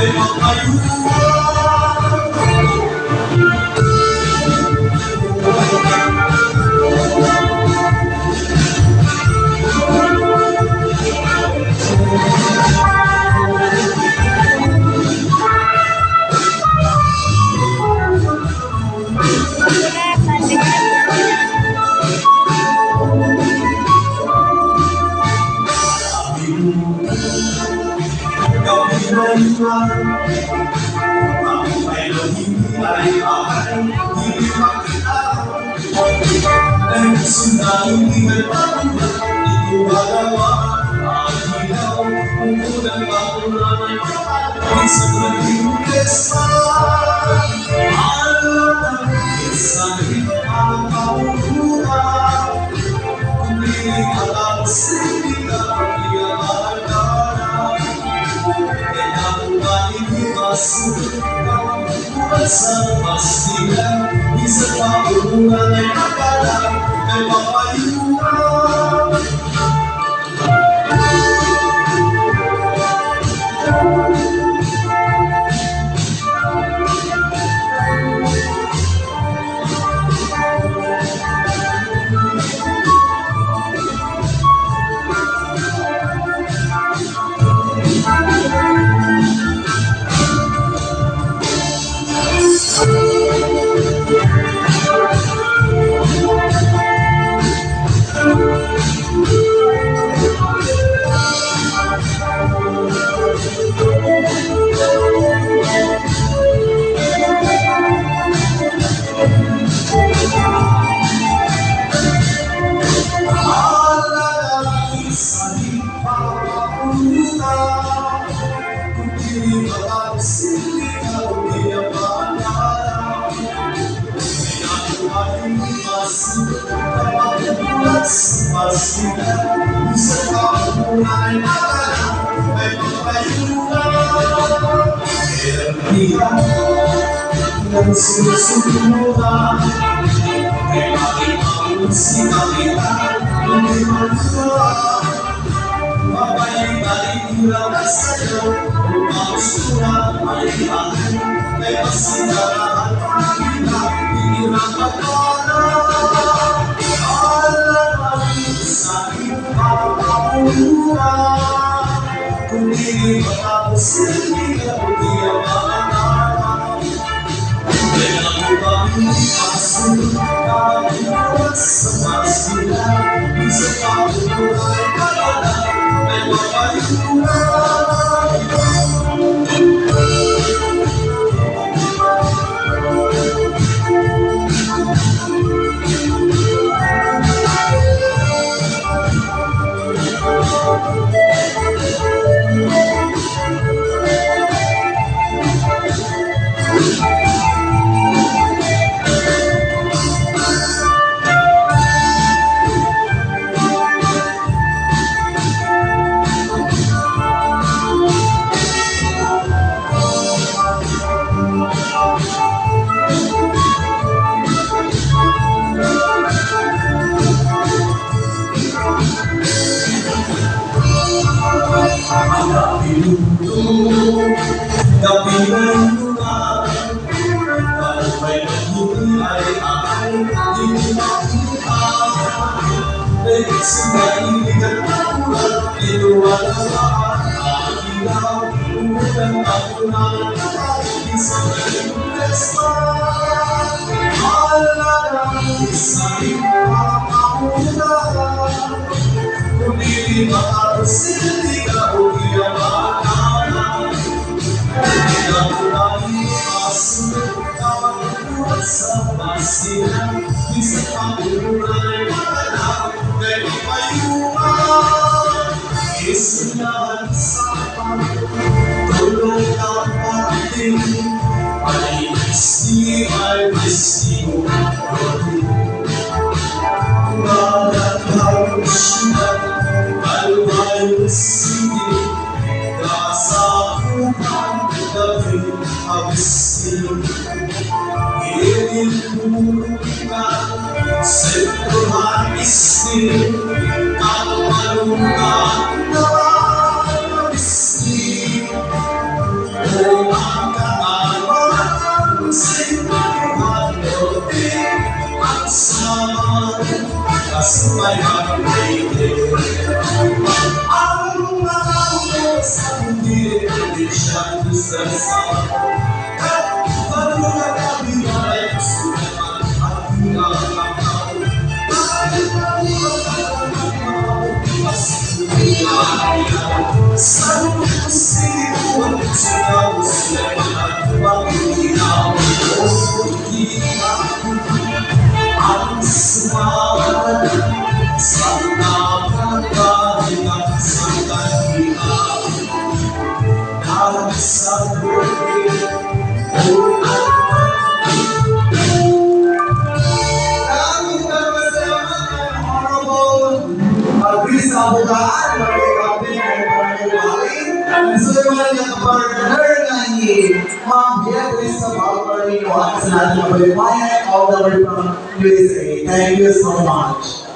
ay Sundalo di Melbourne, itu adalah akhirnya ungulan bangunan di sebelah desa. Alam desa di alam muda, di alam sendiri dia ada. Yang ini masuk dalam kuasa pastinya di sebuah hubungan yang ada. Yang sesungguhnya memang si kita menerima apa yang tadi kita saja rumah surat ayat bebas segala kita dirapat Allah sakit apapun kuning apa sendiri dia masuk dalam semestinya bisa tahu pada tapi mengulang kalau menghuni air di dengan sembari dengan bulan itu adalah akhirnya dan bangunan di sebelah desa. Allah saling muda kudiri bakal sendiri kau dia makanan tidak lagi masuk kawan kuasa pastinya bisa mulai makanan dari payungan kesenangan sama tolong dapat ini I miss you Badan harus sudah kalau harus ini rasa bukan tapi habis ini bukan sebuah istri kalau malukan habis ini Sabay mag-ibig. Ang mga sa hindi siya sa at paglulat kami ay sulat at pinakakaw. Ay sa pusiwan sa at pag-inaw o ang sumawan sa nakakalitan sa kanila ang sabi sa bukaan, magkakapin ay panagiwalin. Ang suliman niya kapartner na ni Ma'am Beatrice sa Balcarino at sa natin ang palimayan all the way from USA. Thank you so much.